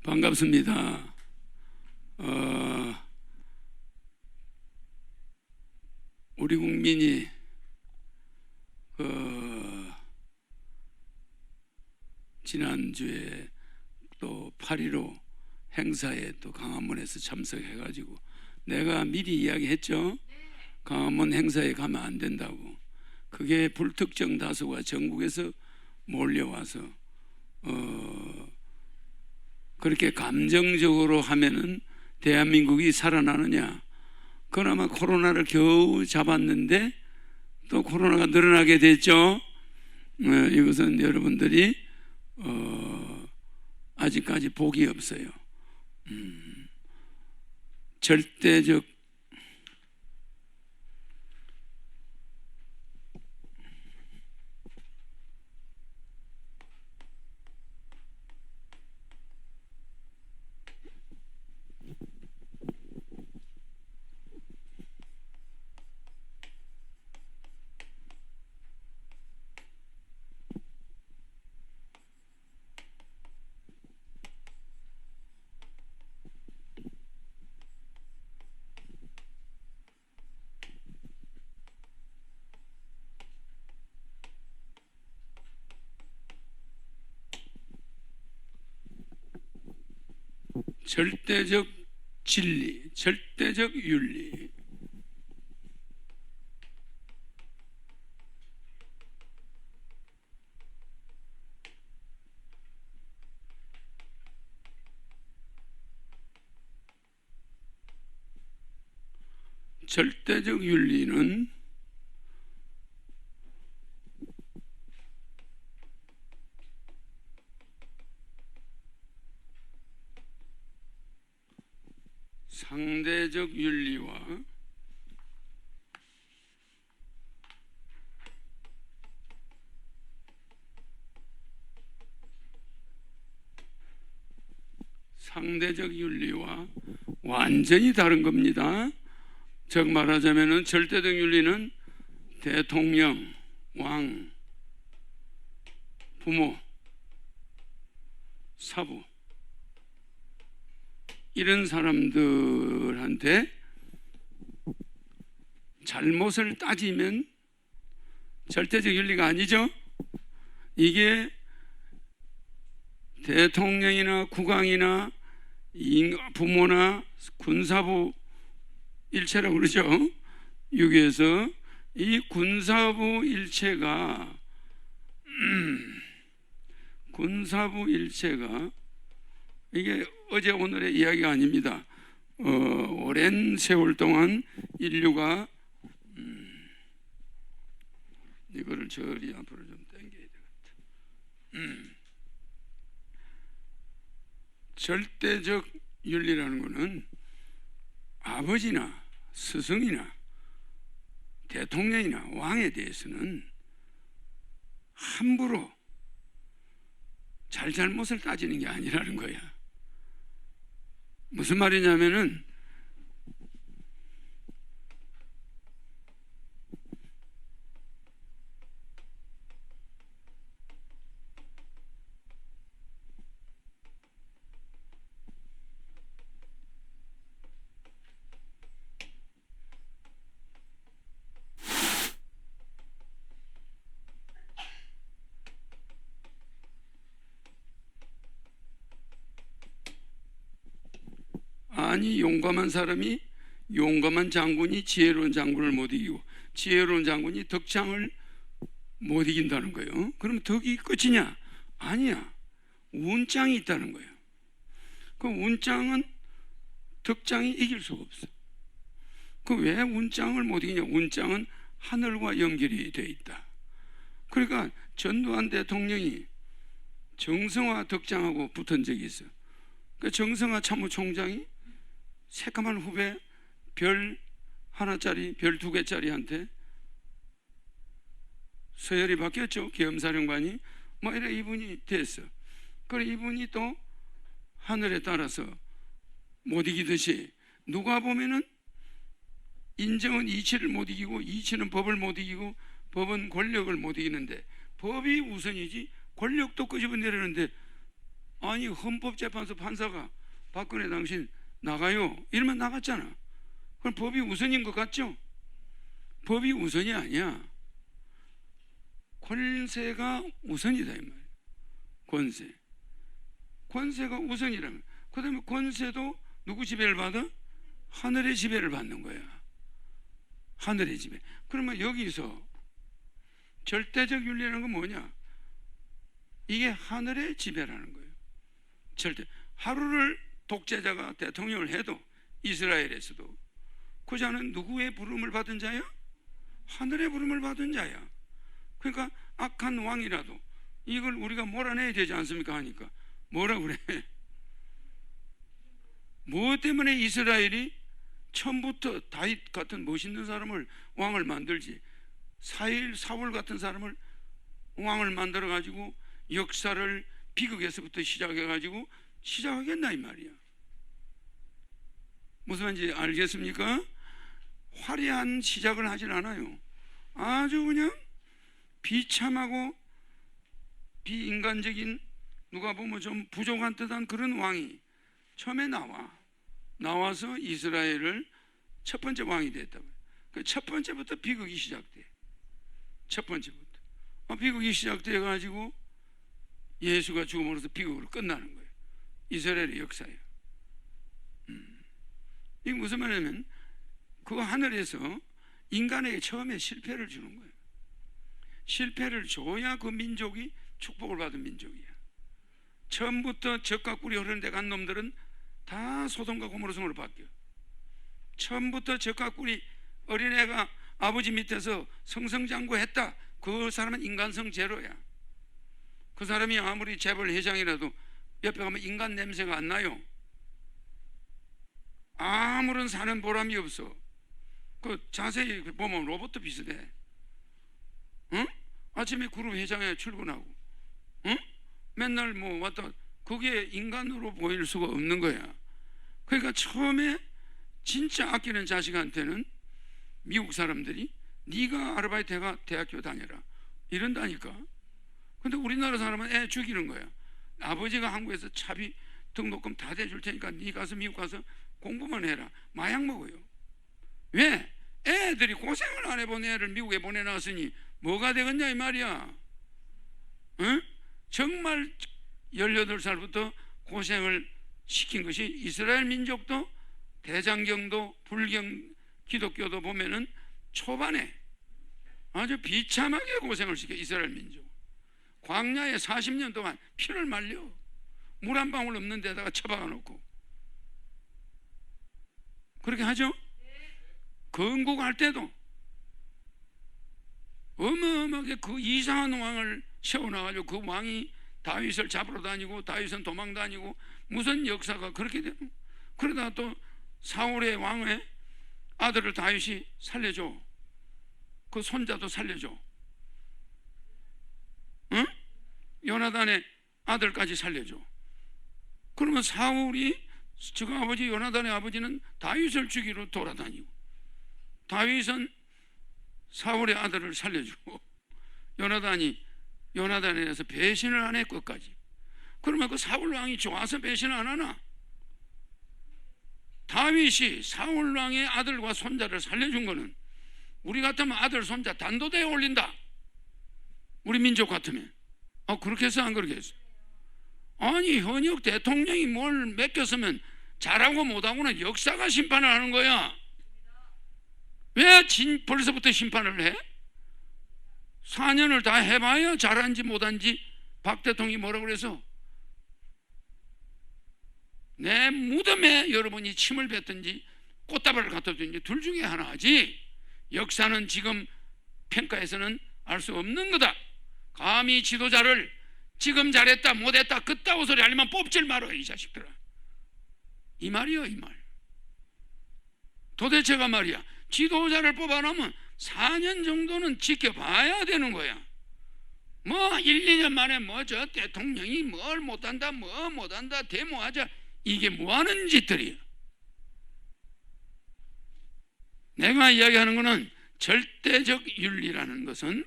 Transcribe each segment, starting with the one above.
반갑습니다. 우리 국민이 지난주에 또 8.15 행사에 또 강화문에서 참석해가지고 내가 미리 이야기했죠. 강화문 행사에 가면 안 된다고. 그게 불특정 다수가 전국에서 몰려와서 그렇게 감정적으로 하면은 대한민국이 살아나느냐. 그나마 코로나를 겨우 잡았는데 또 코로나가 늘어나게 됐죠. 이것은 여러분들이 아직까지 복이 없어요. 절대적 절대적 진리, 절대적 윤리. 절대적 윤리는 상대적 윤리와 완전히 다른 겁니다. 즉 말하자면은 절대적 윤리는 대통령, 왕, 부모, 사부 이런 사람들한테 잘못을 따지면 절대적 윤리가 아니죠. 이게 대통령이나 국왕이나 부모나 군사부 일체라고 그러죠. 여기에서 이 군사부 일체가 이게 어제 오늘의 이야기가 아닙니다. 오랜 세월 동안 인류가 이거를 저리 앞으로 좀 당겨야 되겠다. 절대적 윤리라는 것은 아버지나 스승이나 대통령이나 왕에 대해서는 함부로 잘못을 따지는 게 아니라는 거야. 무슨 말이냐면은 아니 용감한 장군이 지혜로운 장군을 못 이기고 지혜로운 장군이 덕장을 못 이긴다는 거예요. 그럼 덕이 끝이냐? 아니야. 운장이 있다는 거예요. 그 운장은 덕장이 이길 수가 없어. 그 왜 운장을 못 이기냐? 운장은 하늘과 연결이 되어 있다. 그러니까 전두환 대통령이 정성화 덕장하고 붙은 적이 있어. 그 정성화 참모총장이 새까만 후배 별 하나짜리, 별 2개짜리한테 서열이 바뀌었죠. 계엄사령관이 이래 이분이 됐어. 그래 이분이 또 하늘에 따라서 못 이기듯이 누가 보면은 인정은 이치를 못 이기고 이치는 법을 못 이기고 법은 권력을 못 이기는데 법이 우선이지 권력도 끄집어내려는데 아니 헌법재판소 판사가 박근혜 당신 나가요 이러면 나갔잖아. 그럼 법이 우선인 것 같죠? 법이 우선이 아니야. 권세가 우선이다 이 말이야. 권세가 우선이라면, 그 다음에 권세도 누구 지배를 받아? 하늘의 지배를 받는 거야. 하늘의 지배. 그러면 여기서 절대적 윤리라는 건 뭐냐? 이게 하늘의 지배라는 거예요. 하루를 독재자가 대통령을 해도 이스라엘에서도 그 자는 누구의 부름을 받은 자야? 하늘의 부름을 받은 자야. 그러니까 악한 왕이라도 이걸 우리가 몰아내야 되지 않습니까? 하니까 뭐라 그래? 뭐 때문에 이스라엘이 처음부터 다윗 같은 멋있는 사람을 왕을 만들지, 사울 같은 사람을 왕을 만들어 가지고 역사를 비극에서부터 시작해 가지고 시작하겠나 이 말이야. 무슨 말인지 알겠습니까? 화려한 시작을 하질 않아요. 아주 그냥 비참하고 비인간적인, 누가 보면 좀 부족한 듯한 그런 왕이 처음에 나와서 이스라엘을 첫 번째 왕이 됐다고. 그 첫 번째부터 비극이 시작돼. 첫 번째부터 비극이 시작돼 가지고 예수가 죽음으로써 비극으로 끝나는 거예요. 이스라엘의 역사예요. 이게 무슨 말이냐면 그 하늘에서 인간에게 처음에 실패를 주는 거예요. 실패를 줘야 그 민족이 축복을 받은 민족이야. 처음부터 젖과 꿀이 흐르는 데 간 놈들은 다 소돔과 고모라 성으로 바뀌어. 처음부터 젖과 꿀이, 어린애가 아버지 밑에서 성성장구했다, 그 사람은 인간성 제로야. 그 사람이 아무리 재벌 회장이라도 옆에 가면 인간 냄새가 안 나요. 아무런 사는 보람이 없어. 그 자세히 보면 로봇도 비슷해. 응? 아침에 그룹 회장에 출근하고, 응? 맨날 뭐 왔다. 그게 인간으로 보일 수가 없는 거야. 그러니까 처음에 진짜 아끼는 자식한테는 미국 사람들이 네가 아르바이트 해가 대학교 다녀라 이런다니까. 근데 우리나라 사람은 애 죽이는 거야. 아버지가 한국에서 차비 등록금 다 대줄 테니까 네 가서 미국 가서 공부만 해라. 마약 먹어요. 왜? 애들이 고생을 안 해본 애를 미국에 보내놨으니 뭐가 되겠냐 이 말이야. 응? 정말 18살부터 고생을 시킨 것이 이스라엘 민족도, 대장경도, 불경, 기독교도 보면은 초반에 아주 비참하게 고생을 시켜. 이스라엘 민족 광야에 40년 동안 피를 말려 물 한 방울 없는 데다가 처박아 놓고 그렇게 하죠. 건국할 때도 어마어마하게 그 이상한 왕을 세워놔가지고 그 왕이 다윗을 잡으러 다니고 다윗은 도망 다니고 무슨 역사가 그렇게 되고, 그러다가 또 사울의 왕의 아들을 다윗이 살려줘. 그 손자도 살려줘. 응? 요나단의 아들까지 살려줘. 그러면 사울이, 저 아버지 요나단의 아버지는 다윗을 죽이러 돌아다니고, 다윗은 사울의 아들을 살려주고, 요나단에 대해서 배신을 안 해 끝까지. 그러면 그 사울 왕이 좋아서 배신을 안 하나? 다윗이 사울 왕의 아들과 손자를 살려준 거는 우리 같으면 아들 손자 단도대에 올린다. 우리 민족 같으면 그렇게 해서 안 그렇게 했어? 아니 현역 대통령이 뭘 맡겼으면 잘하고 못하고는 역사가 심판을 하는 거야. 왜 벌써부터 심판을 해? 4년을 다 해봐야 잘한지 못한지. 박 대통령이 뭐라고 그래서 내 무덤에 여러분이 침을 뱉든지 꽃다발을 갖다 주든지 둘 중에 하나 하지, 역사는 지금 평가에서는 알 수 없는 거다. 감히 지도자를 지금 잘했다 못했다 그따구 소리 하려면 뽑질 말어 이 자식들아. 이 말이요, 이 말. 도대체가 말이야, 지도자를 뽑아놓으면 4년 정도는 지켜봐야 되는 거야. 뭐 1, 2년 만에 뭐 저 대통령이 뭘 못한다 뭐 못한다 데모하자, 이게 뭐하는 짓들이야. 내가 이야기하는 것은 절대적 윤리라는 것은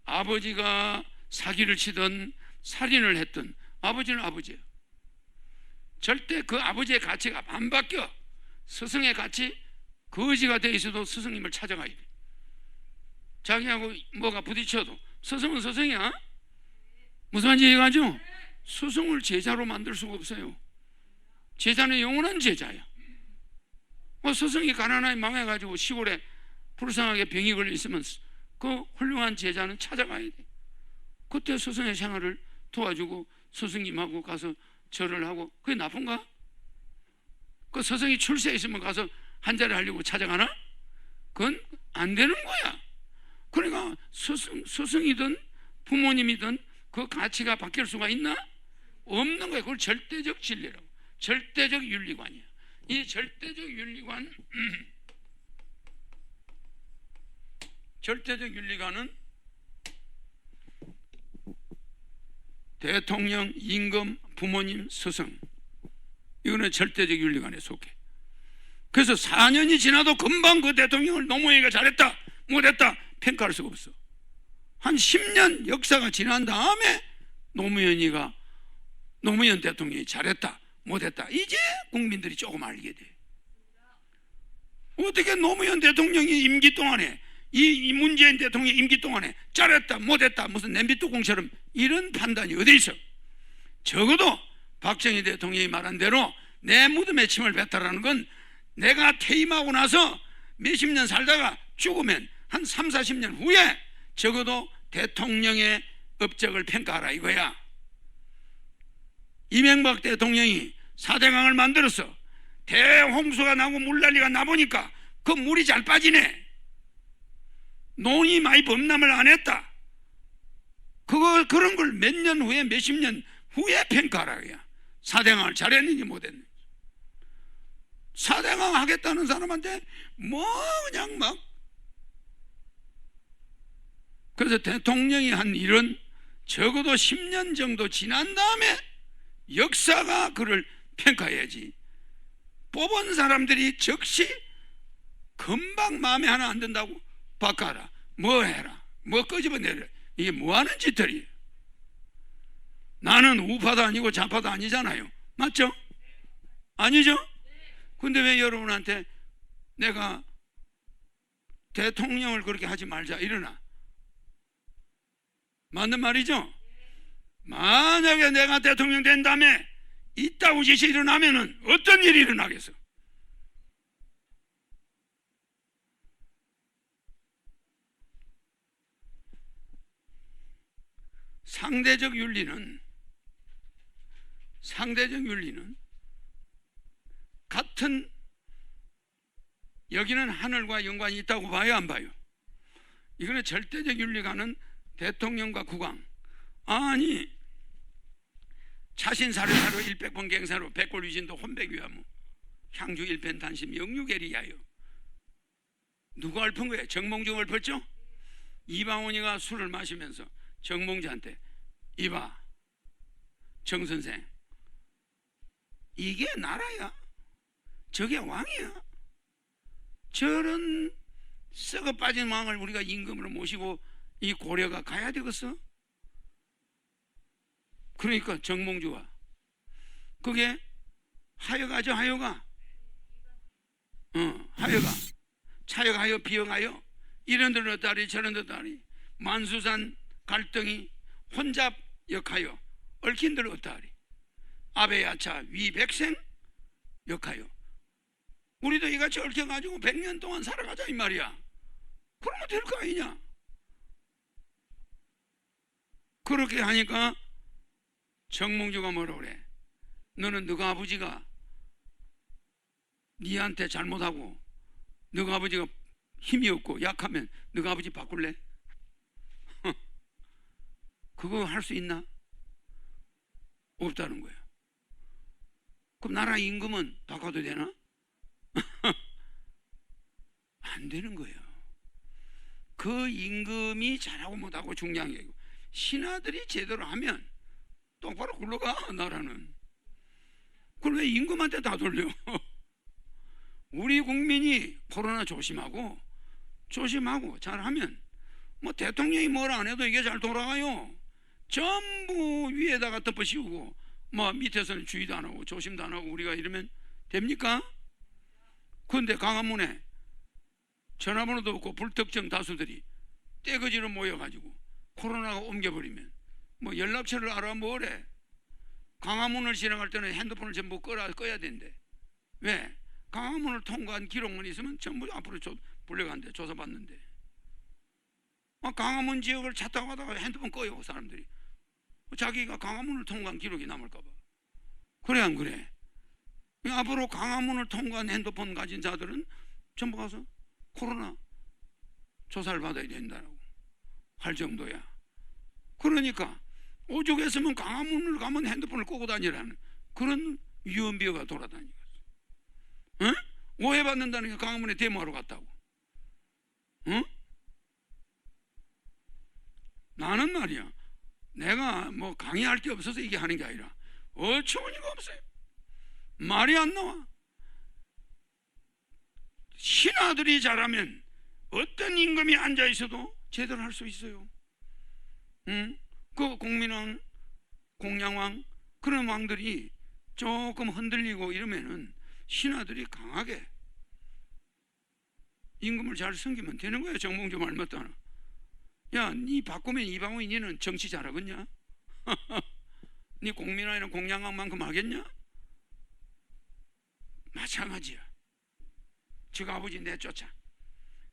아버지가 사기를 치든 살인을 했든 아버지는 아버지예요. 절대 그 아버지의 가치가 안 바뀌어. 스승의 가치 거지가 돼 있어도 스승님을 찾아가야 돼. 자기하고 뭐가 부딪혀도 스승은 스승이야. 무슨 말인지 이해가죠? 스승을 제자로 만들 수가 없어요. 제자는 영원한 제자야. 스승이 가난하게 망해가지고 시골에 불쌍하게 병이 걸려 있으면 그 훌륭한 제자는 찾아가야 돼. 그때 스승의 생활을 도와주고 스승님하고 가서 절을 하고, 그게 나쁜가? 그 스승이 출세해 있으면 가서 한 자리 하려고 찾아가나? 그건 안 되는 거야. 그러니까 스승이든 부모님이든 그 가치가 바뀔 수가 있나? 없는 거야. 그걸 절대적 진리라고. 절대적 윤리관이야. 이 절대적 윤리관, 절대적 윤리관은 대통령, 임금, 부모님, 스승, 이거는 절대적 윤리관에 속해. 그래서 4년이 지나도 금방 그 대통령을 노무현이가 잘했다 못했다 평가할 수가 없어. 한 10년 역사가 지난 다음에 노무현 대통령이 잘했다 못했다 이제 국민들이 조금 알게 돼. 어떻게 노무현 대통령이 임기 동안에 이 문재인 대통령 임기 동안에 잘했다 못했다 무슨 냄비뚜껑처럼 이런 판단이 어디 있어? 적어도 박정희 대통령이 말한 대로 내 무덤에 침을 뱉다라는 건 내가 퇴임하고 나서 몇십 년 살다가 죽으면 한 3, 40년 후에 적어도 대통령의 업적을 평가하라 이거야. 이명박 대통령이 4대강을 만들었어. 대홍수가 나고 물난리가 나보니까 그 물이 잘 빠지네. 논이 많이 범람을 안 했다. 그런 걸 몇 년 후에 몇십 년 후에 평가하라 이거야. 4대강을 잘했는지 못했는지. 4대강 하겠다는 사람한테 뭐 그냥 막. 그래서 대통령이 한 일은 적어도 10년 정도 지난 다음에 역사가 그를 평가해야지. 뽑은 사람들이 즉시 금방 마음에 하나 안 든다고 바꿔라, 뭐 해라, 뭐 끄집어내라, 이게 뭐 하는 짓들이에요. 나는 우파도 아니고 좌파도 아니잖아요. 맞죠? 아니죠? 근데 왜 여러분한테 내가 대통령을 그렇게 하지 말자 이러나? 맞는 말이죠? 만약에 내가 대통령 된 다음에 이따구 짓이 일어나면은 어떤 일이 일어나겠어? 상대적 윤리는 같은, 여기는 하늘과 연관이 있다고 봐요 안 봐요? 이거는 절대적 윤리관은 대통령과 국왕, 아니 차신사를 100번 갱사로 백골유진도 혼백위하무 향주 일편단심 영유계리야요. 누가 읊은 거예요? 정몽주가 읊었죠? 이방원이가 술을 마시면서 정몽주한테 이봐 정선생, 이게 나라야? 저게 왕이야? 저런 썩어 빠진 왕을 우리가 임금으로 모시고 이 고려가 가야 되겠어? 그러니까 정몽주가 그게 하여가죠. 하여가 하여가 차여가여 비여가여 이런들 어따리 저런들 어따리 만수산 갈등이 혼잡 역하여 얽힌들 어따리 아베야차 위백생 역하여. 우리도 이같이 얽혀가지고 100년 동안 살아가자 이 말이야. 그러면 될 거 아니냐? 그렇게 하니까 정몽주가 뭐라 그래? 너는 너가 아버지가 니한테 잘못하고 너가 아버지가 힘이 없고 약하면 너가 아버지 바꿀래? 그거 할 수 있나? 없다는 거야. 그럼 나라 임금은 바꿔도 되나? 안 되는 거예요. 그 임금이 잘하고 못하고 중요한 게 아니고 신하들이 제대로 하면 똑바로 굴러가 나라는. 그걸 왜 임금한테 다 돌려? 우리 국민이 코로나 조심하고 잘하면 뭐 대통령이 뭘 안 해도 이게 잘 돌아가요. 전부 위에다가 덮어 씌우고 뭐 밑에서는 주의도 안 하고 조심도 안 하고 우리가 이러면 됩니까? 그런데 광화문에 전화번호도 없고 불특정 다수들이 떼거지로 모여가지고 코로나가 옮겨버리면 뭐 연락처를 알아 뭐래. 광화문을 지나갈 때는 핸드폰을 전부 꺼야 된대. 왜? 광화문을 통과한 기록만 있으면 전부 앞으로 불려간대. 조사받는데. 광화문 지역을 찾다가 가다가 핸드폰 꺼요 사람들이. 자기가 광화문을 통과한 기록이 남을까봐. 그래 안 그래? 앞으로 광화문을 통과한 핸드폰 가진 자들은 전부 가서 코로나 조사를 받아야 된다고 할 정도야. 그러니까 오죽했으면 광화문을 가면 핸드폰을 끄고 다니라는 그런 유언비어가 돌아다니고 있어. 응? 오해받는다는 게 광화문에 데모하러 갔다고. 응? 나는 말이야, 내가 뭐 강의할 게 없어서 이게 하는 게 아니라 어처구니가 없어요. 말이 안 나와. 신하들이 잘하면 어떤 임금이 앉아 있어도 제대로 할 수 있어요. 응? 그 공민왕, 공양왕 그런 왕들이 조금 흔들리고 이러면은 신하들이 강하게 임금을 잘 섬기면 되는 거야. 정몽주 말 맞다나. 야, 니 바꾸면 이방원이 니는 정치 잘하겠냐? 니 공민왕이나 공양왕만큼 하겠냐? 마찬가지야. 저 아버지 내쫓아.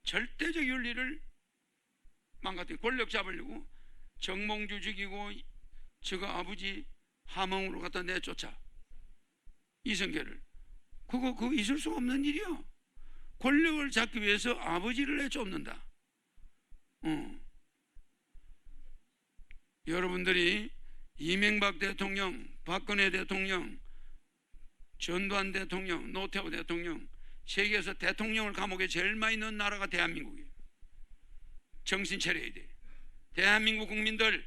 절대적 윤리를 망가뜨리고 권력 잡으려고 정몽주 죽이고 저거 아버지 함흥으로 갖다 내쫓아. 이성계를. 그거 있을 수 없는 일이야. 권력을 잡기 위해서 아버지를 내쫓는다. 여러분들이 이명박 대통령, 박근혜 대통령, 전두환 대통령, 노태우 대통령, 세계에서 대통령을 감옥에 제일 많이 넣은 나라가 대한민국이에요. 정신 차려야 돼. 대한민국 국민들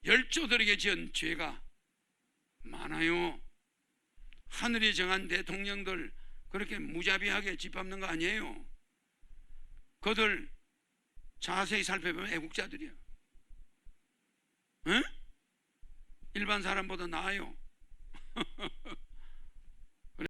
열조들에게 지은 죄가 많아요. 하늘이 정한 대통령들 그렇게 무자비하게 짓밟는 거 아니에요. 그들 자세히 살펴보면 애국자들이야. 응? 일반 사람보다 나아요.